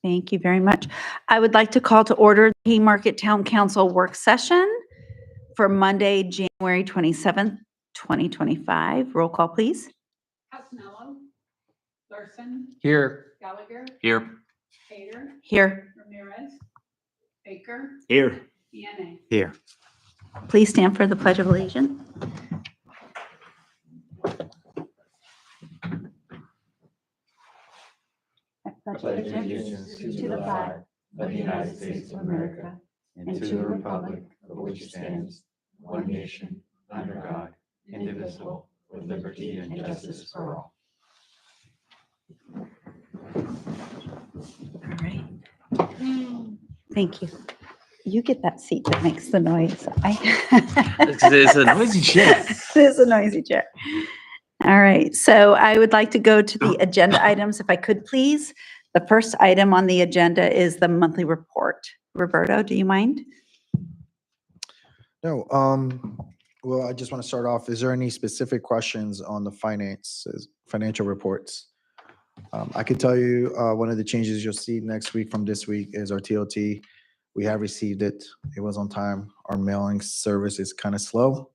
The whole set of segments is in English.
Thank you very much. I would like to call to order the Haymarket Town Council work session for Monday, January 27th, 2025. Roll call, please. Casanello, Larson, Here. Gallagher, Here. Cater, Here. Ramirez, Baker, Here. ENA. Here. Please stand for the Pledge of Allegiance. I pledge allegiance to the flag of the United States of America and to the republic for which it stands, one nation, under God, indivisible, with liberty and justice for all. All right. Thank you. You get that seat that makes the noise. It's a noisy chair. It is a noisy chair. All right. So I would like to go to the agenda items, if I could, please. The first item on the agenda is the monthly report. Roberto, do you mind? No, well, I just want to start off. Is there any specific questions on the financial reports? I can tell you one of the changes you'll see next week from this week is our TOT. We have received it. It was on time. Our mailing service is kind of slow.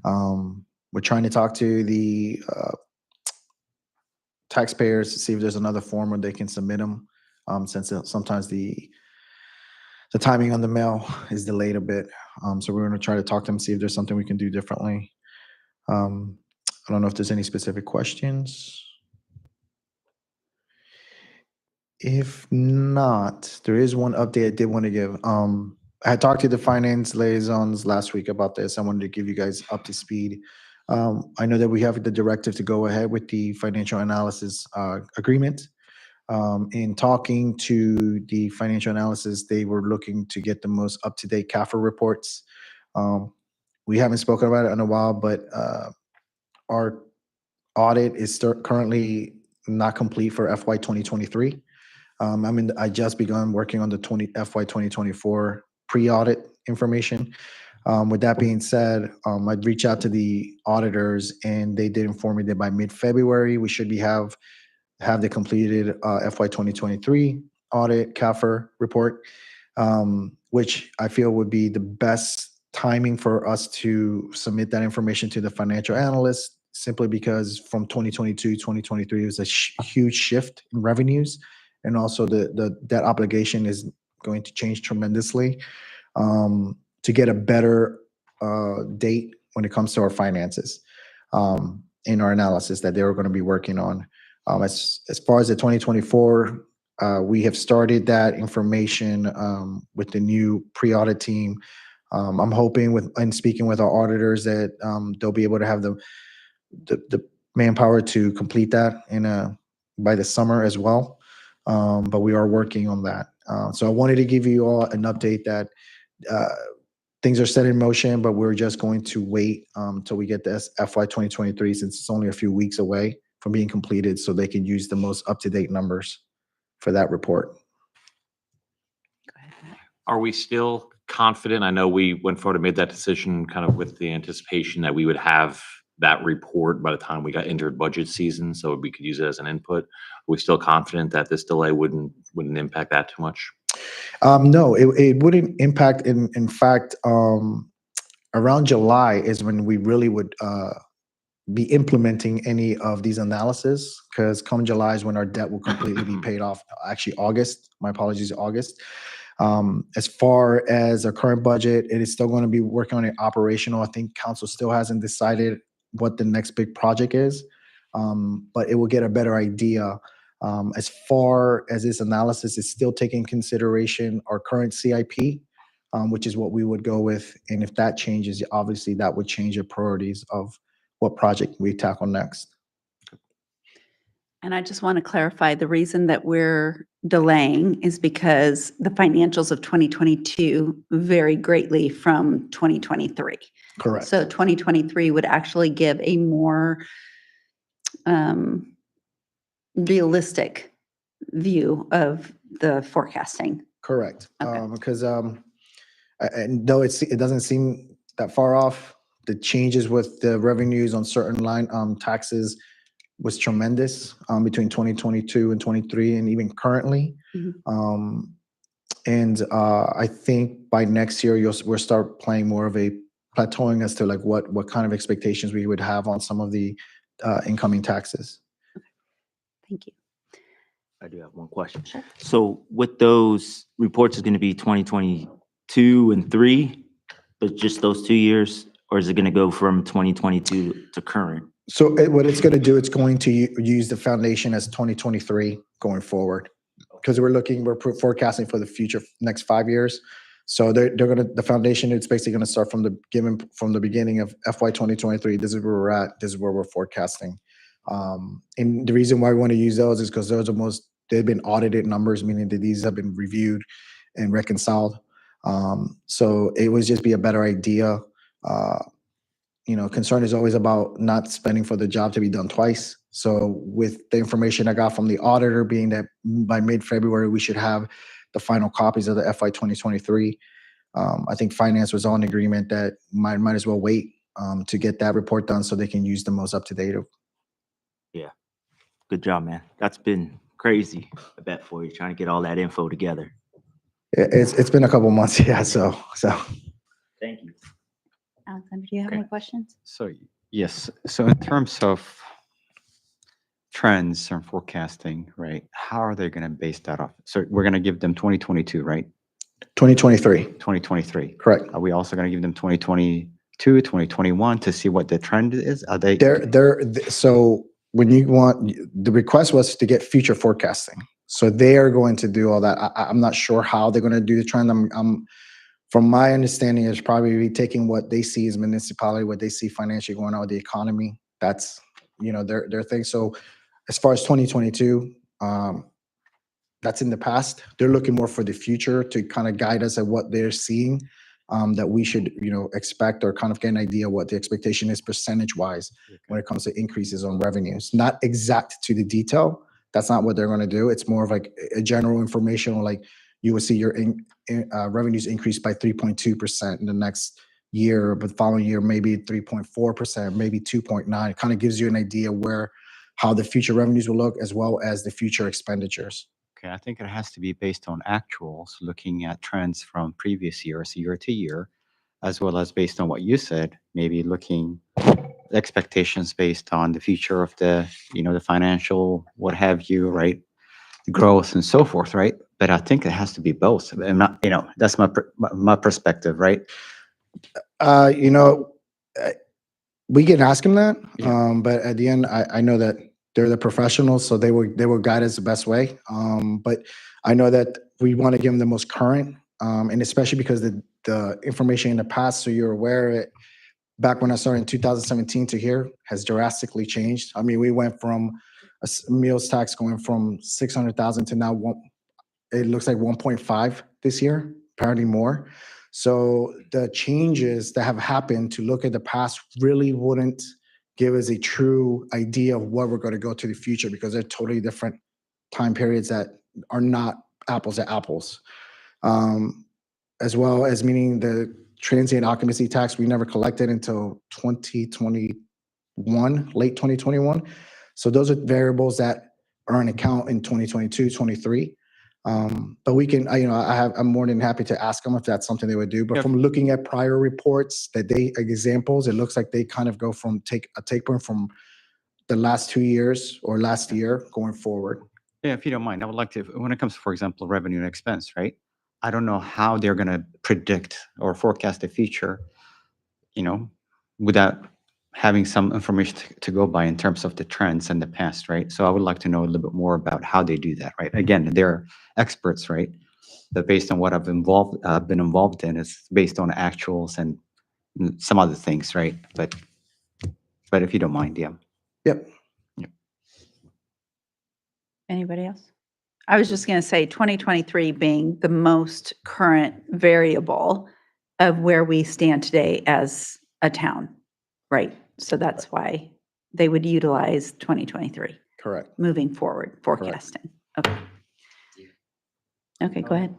We're trying to talk to the taxpayers to see if there's another form where they can submit them, since sometimes the timing on the mail is delayed a bit. So we're going to try to talk to them, see if there's something we can do differently. I don't know if there's any specific questions. If not, there is one update I did want to give. I had talked to the finance liaisons last week about this. I wanted to give you guys up to speed. I know that we have the directive to go ahead with the financial analysis agreement. In talking to the financial analysis, they were looking to get the most up-to-date CAFR reports. We haven't spoken about it in a while, but our audit is currently not complete for FY 2023. I just begun working on the FY 2024 pre-audit information. With that being said, I'd reach out to the auditors, and they did inform me that by mid-February we should have the completed FY 2023 audit CAFR report, which I feel would be the best timing for us to submit that information to the financial analyst, simply because from 2022 2023 was a huge shift in revenues, and also the debt obligation is going to change tremendously, to get a better date when it comes to our finances in our analysis that they were going to be working on. As far as the 2024, we have started that information with the new pre-audit team. I'm hoping and speaking with our auditors that they'll be able to have the manpower to complete that by the summer as well. But we are working on that. So I wanted to give you all an update that things are set in motion, but we're just going to wait till we get this FY 2023, since it's only a few weeks away from being completed, so they can use the most up-to-date numbers for that report. Are we still confident? I know we went forward and made that decision kind of with the anticipation that we would have that report by the time we got entered budget season, so we could use it as an input. Are we still confident that this delay wouldn't impact that too much? No, it wouldn't impact. In fact, around July is when we really would be implementing any of these analysis, because come July is when our debt will completely be paid off. Actually, August. My apologies, August. As far as our current budget, it is still going to be working on it operational. I think council still hasn't decided what the next big project is, but it will get a better idea. As far as this analysis is still taking consideration our current CIP, which is what we would go with. And if that changes, obviously that would change the priorities of what project we tackle next. And I just want to clarify, the reason that we're delaying is because the financials of 2022 vary greatly from 2023. Correct. So 2023 would actually give a more realistic view of the forecasting. Correct. Okay. Because and though it doesn't seem that far off, the changes with the revenues on certain line taxes was tremendous between 2022 and 23, and even currently. Mhm. I think by next year we'll start playing more of a plateauing as to like what kind of expectations we would have on some of the incoming taxes. Thank you. I do have one question. So with those reports, is going to be 2022 and 3, but just those 2 years, or is it going to go from 2022 to current? So what it's going to do, it's going to use the foundation as 2023 going forward, because we're forecasting for the future next 5 years. So the foundation, it's basically going to start from the beginning of FY 2023. This is where we're at. This is where we're forecasting. And the reason why we want to use those is because they've been audited numbers, meaning that these have been reviewed and reconciled. So it would just be a better idea. Concern is always about not spending for the job to be done twice. So with the information I got from the auditor being that by mid-February, we should have the final copies of the FY 2023. I think finance was on agreement that might as well wait to get that report done so they can use the most up-to-date. Good job, man. That's been crazy, I bet, for you, trying to get all that info together. It's been a couple months, yeah. So Thank you. Alexander, do you have Okay. any questions? So, yes, so in terms of trends and forecasting, right, how are they going to base that off? So we're going to give them 2022, right? 2023, 2023. correct. Are we also going to give them 2022, 2021 to see what the trend is? Are they? So when you want, the request was to get future forecasting. So they are going to do all that. I'm not sure how they're going to do the trend. From my understanding, it's probably taking what they see as municipality, what they see financially going on with the economy. That's, their thing. So as far as 2022, that's in the past. They're looking more for the future to kind of guide us at what they're seeing, that we should, expect, or kind of get an idea what the expectation is percentage-wise when it comes to increases on revenues. Not exact to the detail. That's not what they're going to do. It's more of like a general information, like you will see your revenues increase by 3.2% in the next year, but the following year maybe 3.4%, maybe 2.9%. It kind of gives you an idea how the future revenues will look, as well as the future expenditures. Okay, I think it has to be based on actuals, looking at trends from previous years, year to year, as well as based on what you said, maybe looking expectations based on the future of the financial, what have you, right? Growth and so forth, right? But I think it has to be both. I'm not, that's my perspective, right? We can ask them that, Yeah. but at the end, I know that they're the professionals, so they will guide us the best way. But I know that we want to give them the most current, and especially because the information in the past, so you're aware of it, back when I started in 2017 to here, has drastically changed. I mean, we went from meals tax going from 600,000 to now it looks like 1.5 this year, apparently more. So the changes that have happened, to look at the past, really wouldn't give us a true idea of where we're going to go to the future, because they're totally different time periods that are not apples to apples. As well as meaning the transient occupancy tax, we never collected until 2021, late 2021. So those are variables that are on account in 2022, 23. But we can, I'm more than happy to ask them if that's something they would do. But Yeah. from looking at prior reports examples, it looks like they kind of go from take point from the last 2 years or last year going forward. Yeah, if you don't mind, I would like to, when it comes to, for example, revenue and expense, right? I don't know how they're going to predict or forecast the future, without having some information to go by in terms of the trends in the past, right? So I would like to know a little bit more about how they do that, right? Again, they're experts, right? But based on what I've been involved in, it's based on actuals and some other things, right? But if you don't mind, yeah. Yep. Anybody else? I was just going to say 2023 being the most current variable of where we stand today as a town, right? So that's why they would utilize 2023 Correct. moving forward, forecasting. Okay. Okay, go ahead.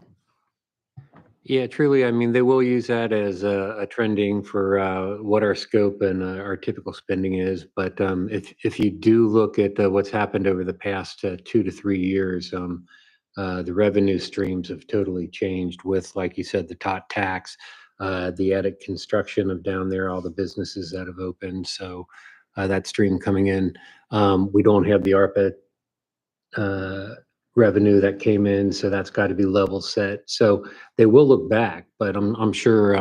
Yeah, truly. I mean, they will use that as a trending for what our scope and our typical spending is. But if you do look at what's happened over the past 2 to 3 years, the revenue streams have totally changed with, like you said, the tot tax, the added construction of down there, all the businesses that have opened. So that stream coming in. We don't have the ARPA revenue that came in, so that's got to be level set. So they will look back, but I'm sure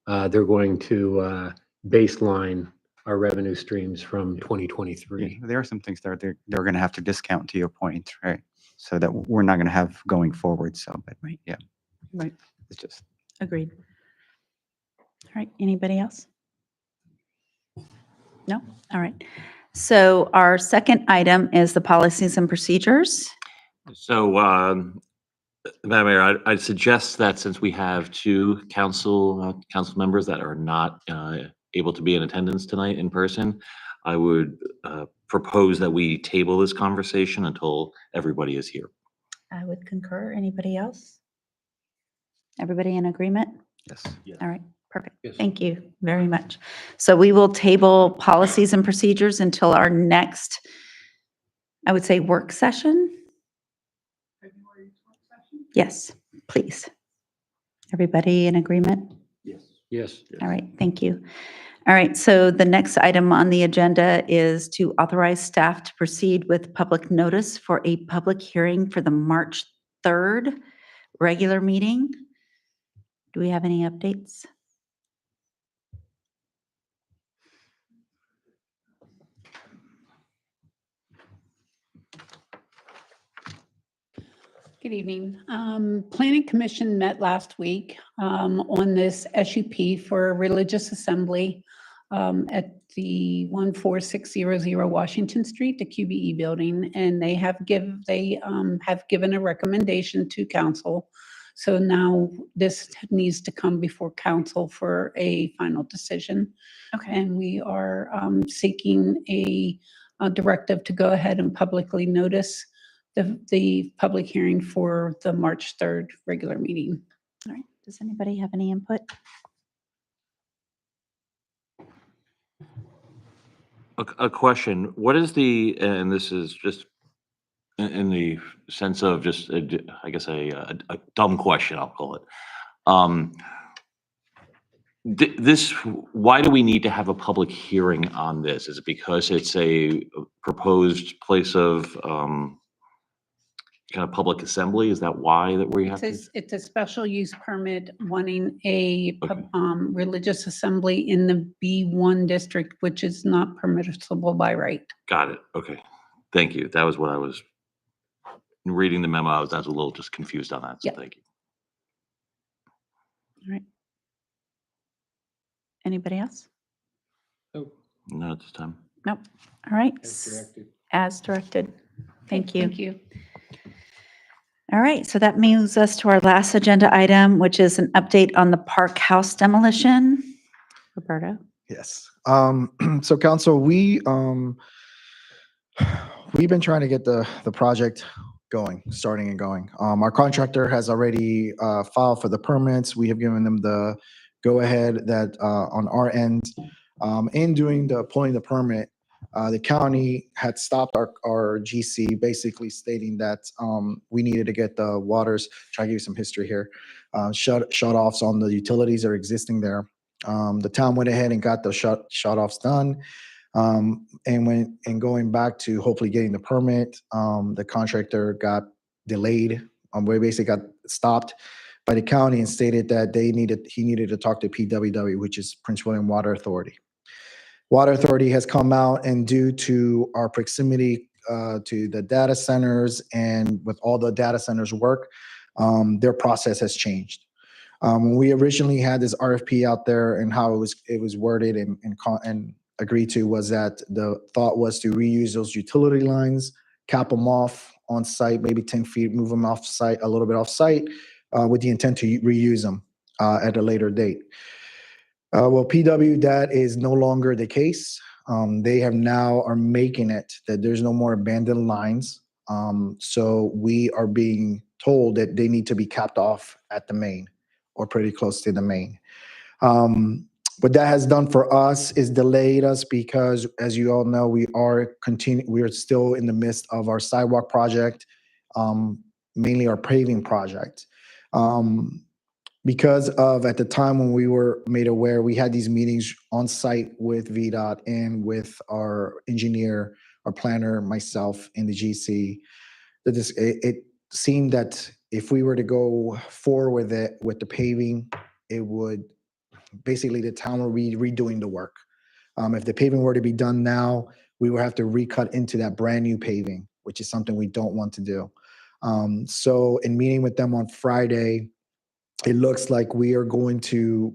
they're going to baseline our revenue streams from 2023. There are some things that they're going to have to discount, to your point, right? So that we're not going to have going forward. So, but Right. yeah, Right. it's just. Agreed. All right, anybody else? No? All right. So our second item is the policies and procedures. So, Madam Mayor, I'd suggest that since we have two council members that are not able to be in attendance tonight in person, I would propose that we table this conversation until everybody is here. I would concur. Anybody else? Everybody in agreement? Yes. All right, perfect. Yes. Thank you very much. So we will table policies and procedures until our next, I would say, work session. February's work session. Yes, please. Everybody in agreement? Yes. All right, thank you. All right, so the next item on the agenda is to authorize staff to proceed with public notice for a public hearing for the March 3rd regular meeting. Do we have any updates? Good evening. Planning Commission met last week on this SUP for a religious assembly at the 14600 Washington Street, the QBE building, and they have given a recommendation to council. So now this needs to come before council for a final decision. Okay. And we are seeking a directive to go ahead and publicly notice the public hearing for the March 3rd regular meeting. All right, does anybody have any input? A question, what is the, and this is just in the sense of just, I guess, a dumb question, I'll call it. Why do we need to have a public hearing on this? Is it because it's a proposed place of kind of public assembly? Is that why that we have to? It's a special use permit wanting a Okay. religious assembly in the B1 district, which is not permissible by right. Got it. Okay. Thank you. That was what I was reading the memo. I was a little just confused on that. So Yep. thank you. All right. Anybody else? No, at this time. Nope. All right. As directed. As directed. Thank you. Thank you. All right, so that moves us to our last agenda item, which is an update on the Park House demolition. Roberto? Yes. So council, we've been trying to get the project starting and going. Our contractor has already filed for the permits. We have given them the go-ahead that on our end. In pulling the permit, the county had stopped our GC, basically stating that we needed to get the waters, try to give you some history here, shut-offs on the utilities that are existing there. The town went ahead and got the shut-offs done. And going back to hopefully getting the permit, the contractor got delayed. We basically got stopped by the county and stated that he needed to talk to PWW, which is Prince William Water Authority. Water Authority has come out, and due to our proximity to the data centers and with all the data centers work, their process has changed. When we originally had this RFP out there and how it was worded and agreed to was that the thought was to reuse those utility lines, cap them off on site, maybe 10 feet, move them off site, a little bit off site, with the intent to reuse them at a later date. Well, PW, that is no longer the case. They have now are making it that there's no more abandoned lines. So we are being told that they need to be capped off at the main. or pretty close to the main. What that has done for us is delayed us because, as you all know, we are still in the midst of our sidewalk project, mainly our paving project. Because of at the time when we were made aware, we had these meetings on site with VDOT and with our engineer, our planner, myself, and the GC. It seemed that if we were to go forward with it, with the paving, it would basically the town will be redoing the work. If the paving were to be done now, we would have to recut into that brand new paving, which is something we don't want to do. So in meeting with them on Friday, it looks like we are going to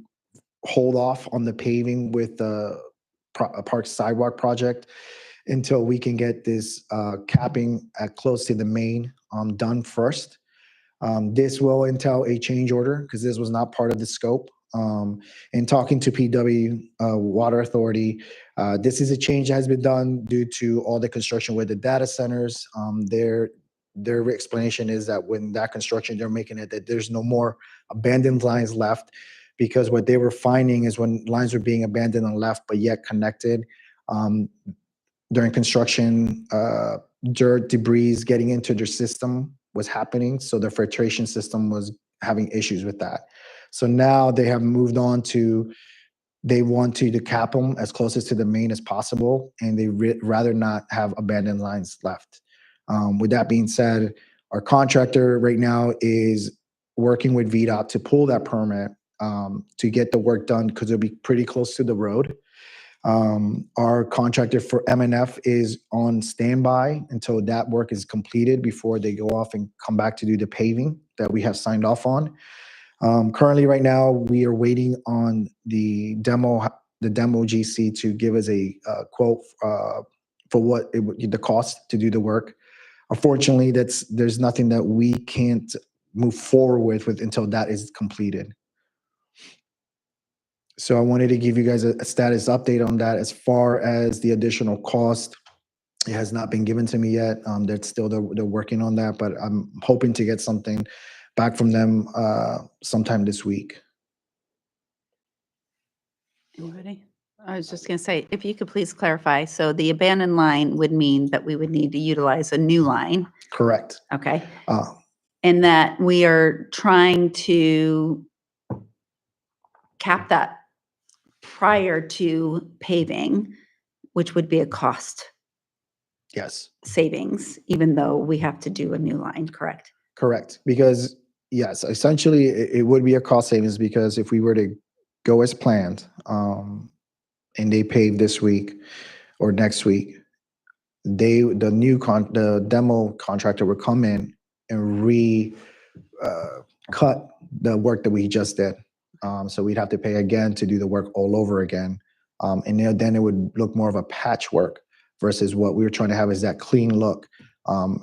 hold off on the paving with the park sidewalk project until we can get this capping at close to the main done first. This will entail a change order because this was not part of the scope. In talking to PW Water Authority, this is a change that has been done due to all the construction with the data centers. Their explanation is that when that construction, they're making it that there's no more abandoned lines left, because what they were finding is when lines were being abandoned and left but yet connected, during construction, dirt, debris getting into their system was happening. So the filtration system was having issues with that. So now they have moved on to, they want to cap them as closest to the main as possible, and they rather not have abandoned lines left. With that being said, our contractor right now is working with VDOT to pull that permit to get the work done because it'll be pretty close to the road. Our contractor for MNF is on standby until that work is completed before they go off and come back to do the paving that we have signed off on. Currently, right now, we are waiting on the demo GC to give us a quote for what it would, the cost to do the work. Unfortunately, there's nothing that we can't move forward with until that is completed. So I wanted to give you guys a status update on that. As far as the additional cost, it has not been given to me yet. They're working on that, but I'm hoping to get something back from them sometime this week. Anybody? I was just going to say, if you could please clarify, so the abandoned line would mean that we would need to utilize a new line, Correct. okay? And that we are trying to cap that prior to paving, which would be a cost Yes. savings, even though we have to do a new line, correct? Correct. Because yes, essentially it would be a cost savings, because if we were to go as planned, and they pave this week or next week, the demo contractor would come in and cut the work that we just did. So we'd have to pay again to do the work all over again. And then it would look more of a patchwork versus what we were trying to have is that clean look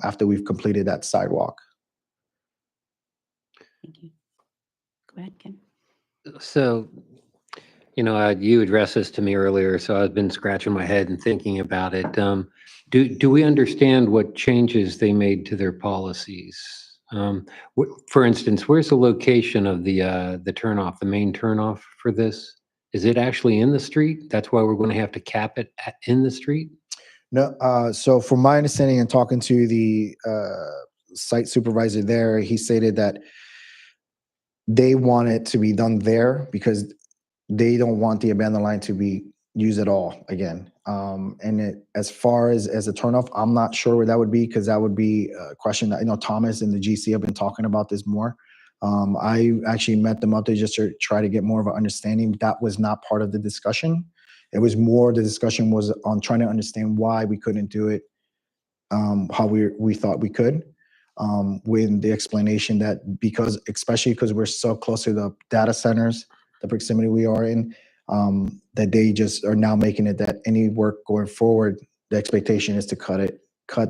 after we've completed that sidewalk. Thank you. Go ahead, Ken. So, you addressed this to me earlier, so I've been scratching my head and thinking about it. Do we understand what changes they made to their policies? For instance, where's the location of the turnoff, the main turnoff for this? Is it actually in the street? That's why we're going to have to cap it in the street? No. So from my understanding and talking to the site supervisor there, he stated that they want it to be done there because they don't want the abandoned line to be used at all again. As far as a turnoff, I'm not sure where that would be, because that would be a question that I know Thomas and the GC have been talking about this more. I actually met them up there just to try to get more of an understanding. That was not part of the discussion. It was more, the discussion was on trying to understand why we couldn't do it how we thought we could. With the explanation that especially because we're so close to the data centers, the proximity we are in, that they just are now making it that any work going forward, the expectation is to cap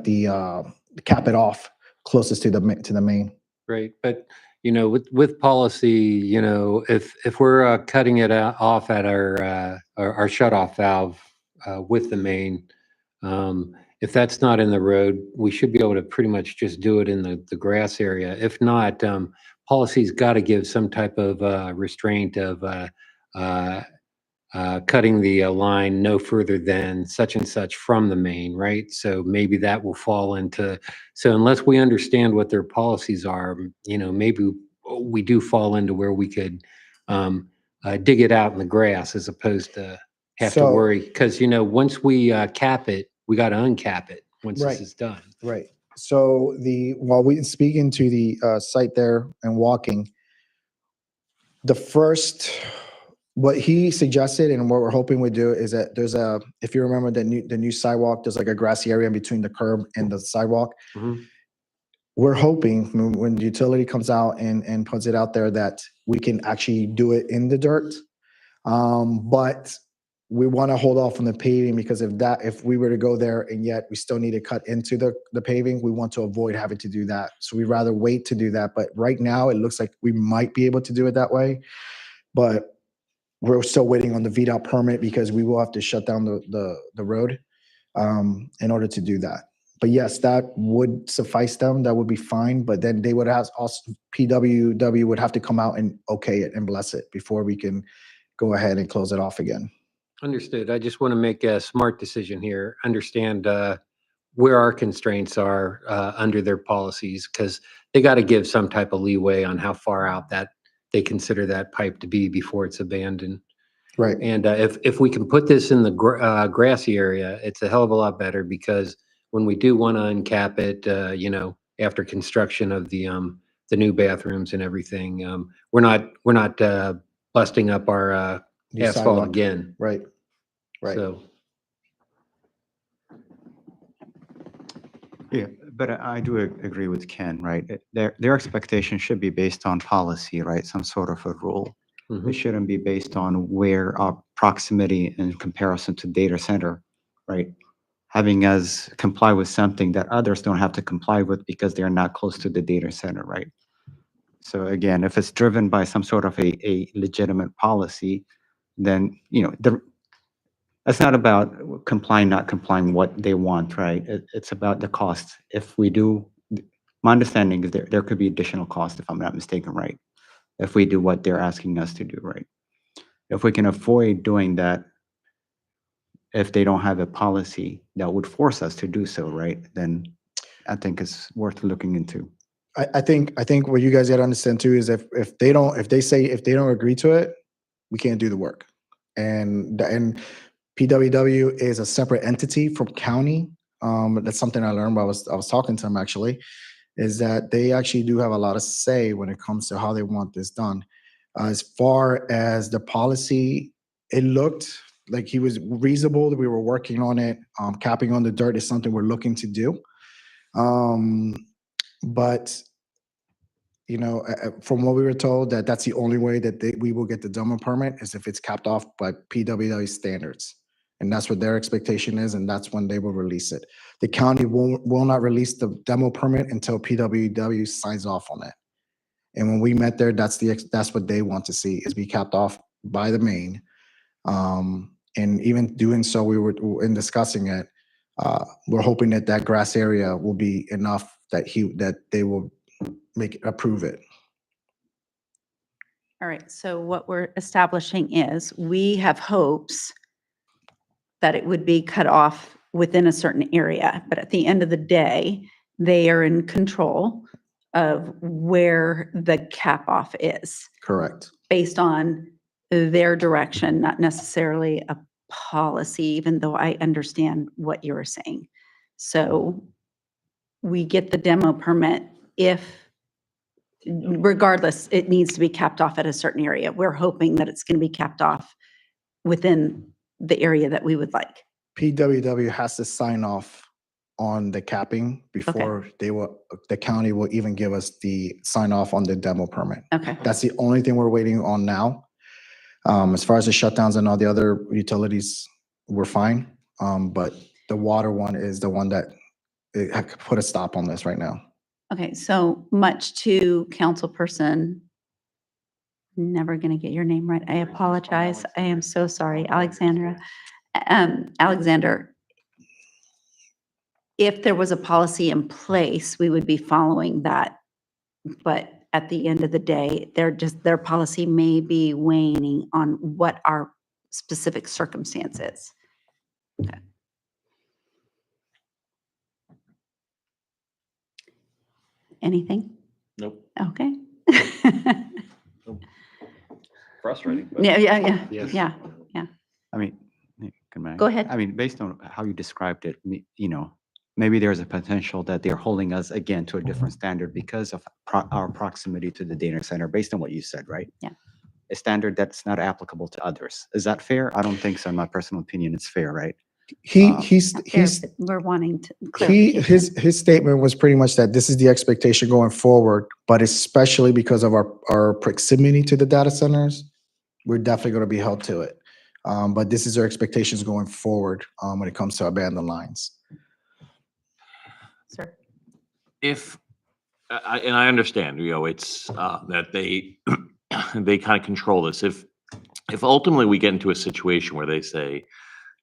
it off closest to the main. Right, but with policy, if we're cutting it off at our shutoff valve with the main, if that's not in the road, we should be able to pretty much just do it in the grass area. If not, policy's got to give some type of restraint of cutting the line no further than such and such from the main, right? So maybe that will fall into, so unless we understand what their policies are, maybe we do fall into where we could dig it out in the grass as opposed to have to So- worry. Because, once we cap it, we got to uncap it once Right. this is done. Right. So while we speaking to the site there and walking, what he suggested and what we're hoping we do is that if you remember the new sidewalk, there's like a grassy area in between the curb and the sidewalk. Mhm. We're hoping when the utility comes out and puts it out there that we can actually do it in the dirt. But we want to hold off on the paving because if we were to go there and yet we still need to cut into the paving, we want to avoid having to do that. So we'd rather wait to do that. But right now it looks like we might be able to do it that way. But we're still waiting on the VDOT permit because we will have to shut down the road in order to do that. But yes, that would suffice them. That would be fine. But then they would have also PWW would have to come out and okay it and bless it before we can go ahead and close it off again. Understood. I just want to make a smart decision here, understand where our constraints are under their policies, because they got to give some type of leeway on how far out that they consider that pipe to be before it's abandoned. Right. And if we can put this in the grassy area, it's a hell of a lot better, because when we do want to uncap it, after construction of the new bathrooms and everything, we're not busting up our New asphalt sidewalk. again. Right. Right. So Yeah, but I do agree with Ken, right? Their expectation should be based on policy, right? Some sort of a rule. mhm. It shouldn't be based on where our proximity in comparison to data center, right? Having us comply with something that others don't have to comply with because they're not close to the data center, right? So again, if it's driven by some sort of a legitimate policy, then, it's not about complying, not complying what they want, right? It's about the cost. If we do, my understanding is there could be additional cost, if I'm not mistaken, right? If we do what they're asking us to do, right? If we can avoid doing that, if they don't have a policy that would force us to do so, right? Then I think it's worth looking into. I think what you guys got to understand too is if they don't agree to it, we can't do the work. And PWW is a separate entity from county. That's something I learned while I was talking to them actually, is that they actually do have a lot of say when it comes to how they want this done. As far as the policy, it looked like he was reasonable, that we were working on it. Capping on the dirt is something we're looking to do. But from what we were told, that's the only way that we will get the demo permit is if it's capped off by PWW standards. And that's what their expectation is, and that's when they will release it. The county will not release the demo permit until PWW signs off on it. And when we met there, that's what they want to see, is be capped off by the main. And even doing so, we were in discussing it. We're hoping that grass area will be enough that they will approve it. All right, so what we're establishing is we have hopes that it would be cut off within a certain area, but at the end of the day, they are in control of where the cap off is Correct. based on their direction, not necessarily a policy, even though I understand what you're saying. So we get the demo permit regardless, it needs to be capped off at a certain area. We're hoping that it's going to be capped off within the area that we would like. PWW has to sign off on the capping before the county will even give us the sign off on the demo permit. Okay. That's the only thing we're waiting on now. As far as the shutdowns and all the other utilities, we're fine. But the water one is the one that I could put a stop on this right now. Okay, so much to councilperson, never going to get your name right. I apologize. I am so sorry, Alexandra. Alexander, if there was a policy in place, we would be following that. But at the end of the day, their policy may be waning on what our specific circumstance is. Okay. Anything? Nope. Okay. Frustrating. Yeah, yeah, yeah, Yes. yeah. I mean, can I? Go ahead. I mean, based on how you described it, you know, maybe there's a potential that they're holding us again to a different standard because of our proximity to the data center, based on what you said, right? Yeah. A standard that's not applicable to others. Is that fair? I don't think so. In my personal opinion, it's fair, right? He's We're wanting to he clarification. his statement was pretty much that this is the expectation going forward, but especially because of our proximity to the data centers, we're definitely going to be held to it. But this is our expectations going forward when it comes to abandoned lines. Sir. If, and I understand, it's that they, they kind of control this. If ultimately we get into a situation where they say,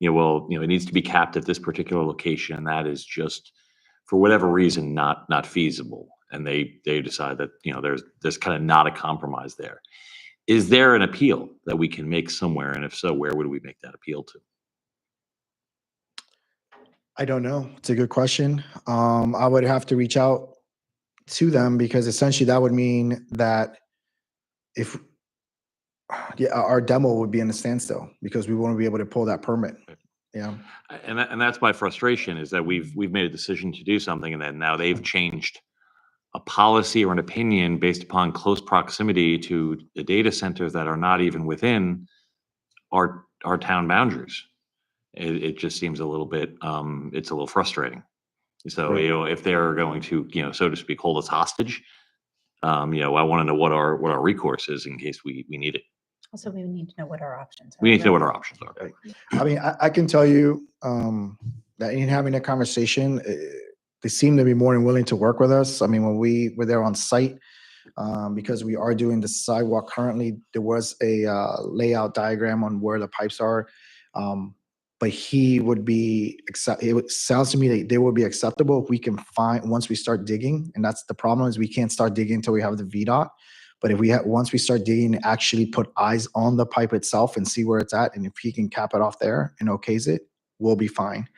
well, it needs to be capped at this particular location, and that is just, for whatever reason, not feasible, and they decide that, there's kind of not a compromise there. Is there an appeal that we can make somewhere? And if so, where would we make that appeal to? I don't know. It's a good question. I would have to reach out to them because essentially that would mean that if our demo would be in a standstill because we won't be able to pull that permit. Yeah. And that's my frustration, is that we've made a decision to do something, and then now they've changed a policy or an opinion based upon close proximity to the data centers that are not even within our town boundaries. It just seems a little bit, it's a little frustrating. So, Right. if they're going to, so to speak, hold us hostage, I want to know what our recourse is in case we need it. Also, we need to know what our options are. We need to know right? what our options are. I mean, I can tell you that in having that conversation, they seem to be more than willing to work with us. I mean, when we were there on site, because we are doing the sidewalk currently, there was a layout diagram on where the pipes are. But he would be, it sounds to me that they would be acceptable if we can find, once we start digging, and that's the problem, is we can't start digging until we have the VDOT. But if once we start digging, actually put eyes on the pipe itself and see where it's at, and if he can cap it off there and okays it, we'll be fine.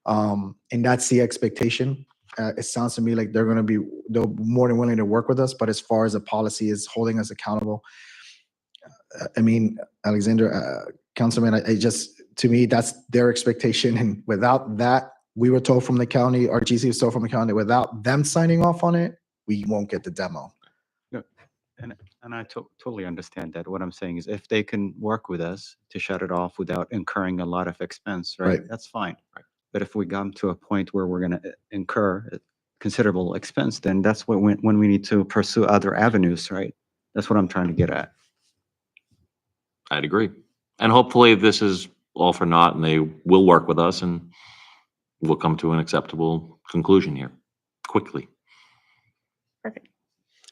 And that's the expectation. It sounds to me like they're more than willing to work with us, but as far as the policy is holding us accountable, I mean, Alexander, Councilman, to me, that's their expectation. And without that, we were told from the county, our GC was told from the county, without them signing off on it, we won't get the demo. And I totally understand that. What I'm saying is if they can work with us to shut it off without incurring a lot of expense, right? Right. That's fine. Right. But if we come to a point where we're going to incur considerable expense, then that's when we need to pursue other avenues, right? That's what I'm trying to get at. I'd agree. And hopefully this is all for naught and they will work with us and we'll come to an acceptable conclusion here quickly. Perfect.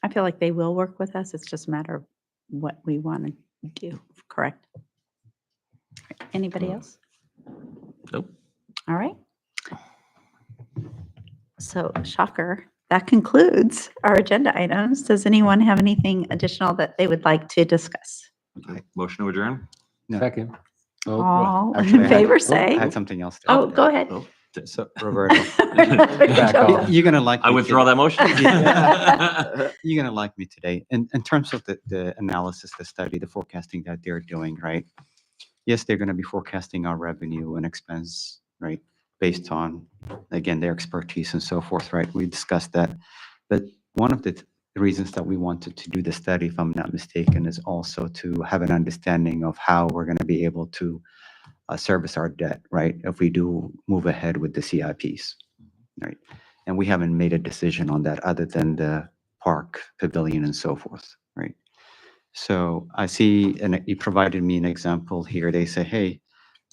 I feel like they will work with us. It's just a matter of what we want to do, correct? Anybody else? Nope. All right. So, shocker, that concludes our agenda items. Does anyone have anything additional that they would like to discuss? Motion to adjourn? No. Second. Oh, All Actually, in I favor, I say. had something else to Oh, add. go ahead. Oh, So, Roberto, Back off. you're gonna like I me withdraw that motion. You're gonna like me today. In terms of the analysis, the study, the forecasting that they're doing, right? Yes, they're gonna be forecasting our revenue and expense, right? Based on, again, their expertise and so forth, right? We discussed that. But one of the reasons that we wanted to do the study, if I'm not mistaken, is also to have an understanding of how we're gonna be able to service our debt, right? If we do move ahead with the CIPs, right? And we haven't made a decision on that other than the park, pavilion, and so forth, right? So I see, and you provided me an example here. They say, hey,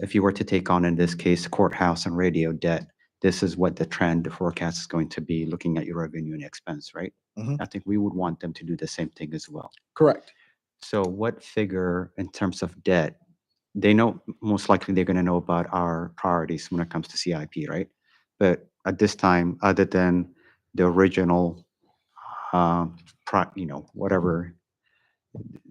if you were to take on, in this case, courthouse and radio debt, this is what the trend, the forecast is going to be looking at your revenue and expense, right? Mhm. I think we would want them to do the same thing as well. Correct. So what figure in terms of debt, they know, most likely they're going to know about our priorities when it comes to CIP, right? But at this time, other than the original whatever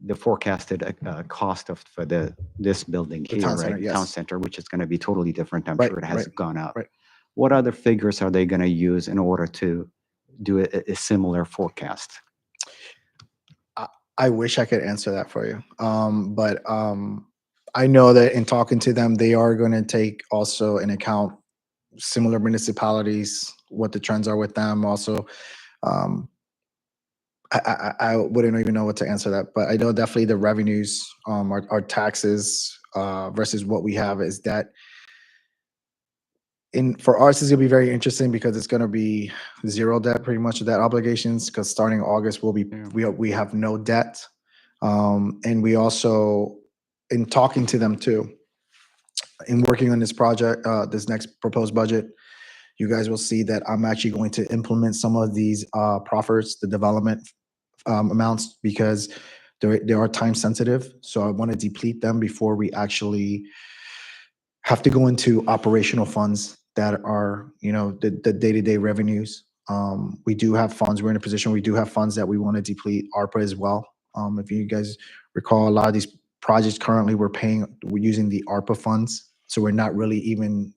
the forecasted cost for this building The here, town center, right? yes. Town center, which is going to be totally different. I'm Right, sure it right, hasn't gone up. right. What other figures are they going to use in order to do a similar forecast? I wish I could answer that for you. But I know that in talking to them, they are going to take also in account similar municipalities, what the trends are with them. Also, I wouldn't even know what to answer that, but I know definitely the revenues, our taxes versus what we have is debt. For us, it's gonna be very interesting because it's gonna be zero debt, pretty much debt obligations. Because starting August, we have no debt, and we also, in talking to them too, in working on this project, this next proposed budget, you guys will see that I'm actually going to implement some of these proffers, the development amounts, because they are time sensitive. So I want to deplete them before we actually have to go into operational funds that are, the day-to-day revenues. We do have funds. We're in a position, we do have funds that we want to deplete ARPA as well. If you guys recall, a lot of these projects currently we're using the ARPA funds. So we're not really even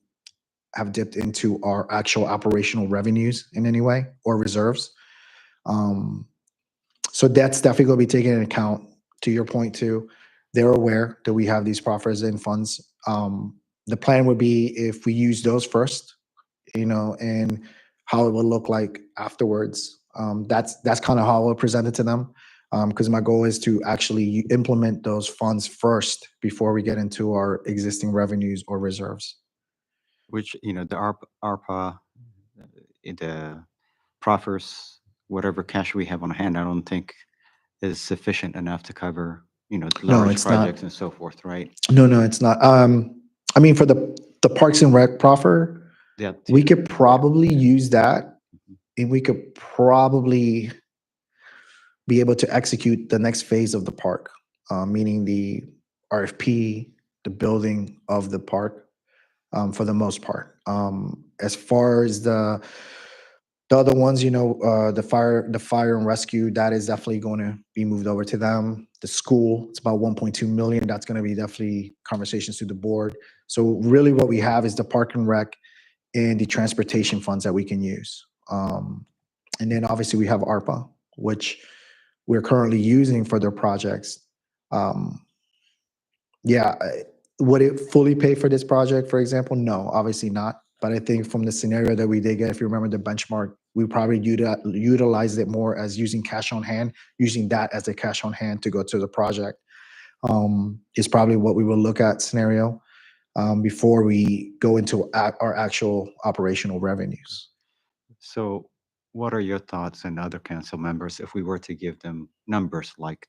have dipped into our actual operational revenues in any way or reserves. So that's definitely going to be taken into account. To your point too, they're aware that we have these proffers and funds. The plan would be if we use those first, and how it will look like afterwards. That's kind of how I will present it to them. Because my goal is to actually implement those funds first before we get into our existing revenues or reserves. Which, the ARPA, the proffers, whatever cash we have on hand, I don't think is sufficient enough to cover, large it's not. projects and so forth, right? No, it's not. I mean, for the Parks and Rec proffer, Yeah. we could probably use that, and we could probably be able to execute the next phase of the park, meaning the RFP, the building of the park, for the most part. As far as the other ones, the fire and rescue, that is definitely going to be moved over to them. The school, it's about 1.2 million. That's going to be definitely conversations to the board. So really what we have is the park and rec and the transportation funds that we can use. And then obviously we have ARPA, which we're currently using for their projects. Would it fully pay for this project, for example? No, obviously not. But I think from the scenario that we did get, if you remember the benchmark, we probably utilized it more as using cash on hand, using that as a cash on hand to go to the project. Is probably what we will look at scenario before we go into our actual operational revenues. So what are your thoughts and other council members if we were to give them numbers like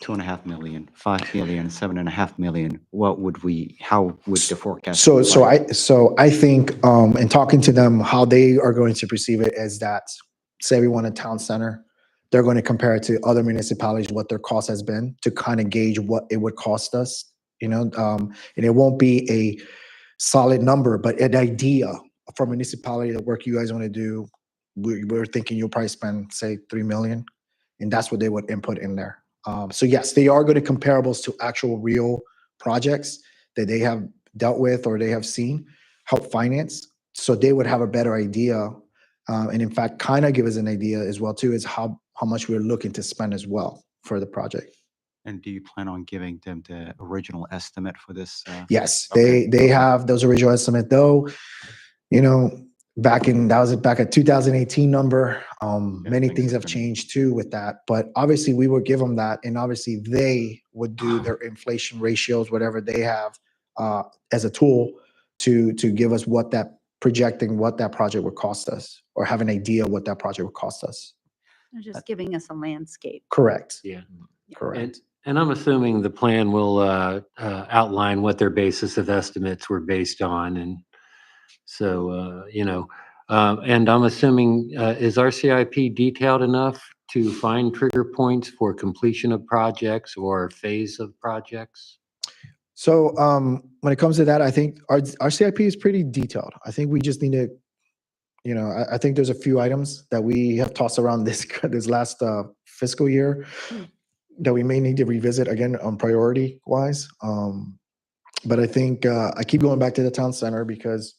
2.5 million, 5 million, 7.5 million? How would the forecast? look like? So I think in talking to them, how they are going to perceive it is that, say we want a town center, they're going to compare it to other municipalities, what their cost has been, to kind of gauge what it would cost us, and it won't be a solid number, but an idea for municipality, the work you guys want to do. We're thinking you'll probably spend, say, 3 million, and that's what they would input in there. So yes, they are good at comparables to actual real projects that they have dealt with or they have seen help finance. So they would have a better idea, and in fact, kind of give us an idea as well too, is how much we're looking to spend as well for the project. And do you plan on giving them the original estimate for this? Yes, Okay. they have those original estimate though. Back at 2018 number. Many things things have have been- changed too with that, but obviously we would give them that, and obviously they would do their inflation ratios, whatever they have, as a tool to give us projecting what that project would cost us, or have an idea what that project would cost us. They're just giving us a landscape. Correct. Yeah. Correct. And I'm assuming the plan will outline what their basis of estimates were based on. And so, and I'm assuming, is our CIP detailed enough to find trigger points for completion of projects or phase of projects? So when it comes to that, I think our CIP is pretty detailed. I think we just need to you know, I think there's a few items that we have tossed around this last fiscal year that we may need to revisit again on priority wise. But I think I keep going back to the town center because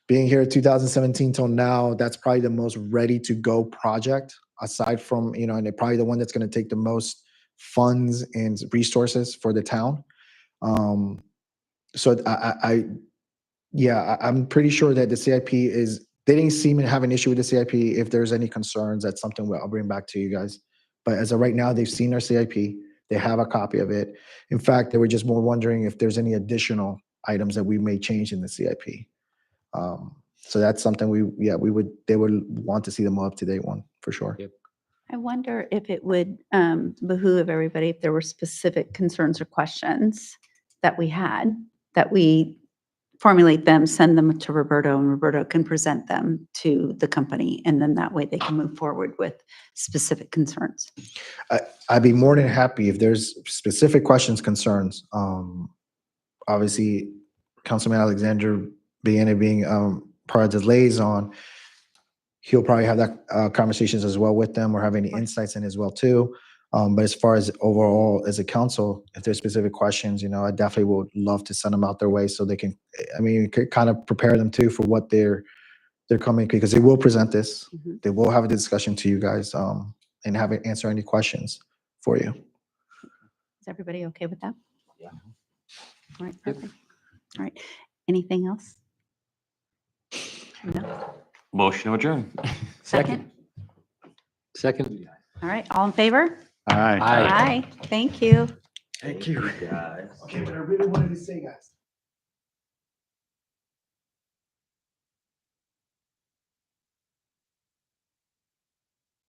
being here 2017 till now, that's probably the most ready to go project aside from, you know, and probably the one that's going to take the most funds and resources for the town. So I'm pretty sure that the CIP they didn't seem to have an issue with the CIP. If there's any concerns, that's something I'll bring back to you guys. But as of right now, they've seen our CIP. They have a copy of it. In fact, they were just more wondering if there's any additional items that we may change in the CIP. So that's something they would want to see the more up-to-date one for sure. Yep. I wonder if it would behoove everybody if there were specific concerns or questions that we had, that we formulate them, send them to Roberto, and Roberto can present them to the company, and then that way they can move forward with specific concerns. I'd be more than happy if there's specific questions, concerns. Obviously, Councilman Alexander being part of the liaison, he'll probably have that conversations as well with them or have any insights in as well too. But as far as overall as a council, if there's specific questions, you know, I definitely would love to send them out their way so they can, I mean, kind of prepare them too for what they're coming, because they will present this. Mhm. They will have a discussion to you guys and have it answer any questions for you. Is everybody okay with that? Yeah. All right, perfect. All right. Anything else? No? Motion to adjourn. Second? Second? All right, all in favor? All right. Aye. Aye. Thank you. Thank you. Okay, what I really wanted to say, guys.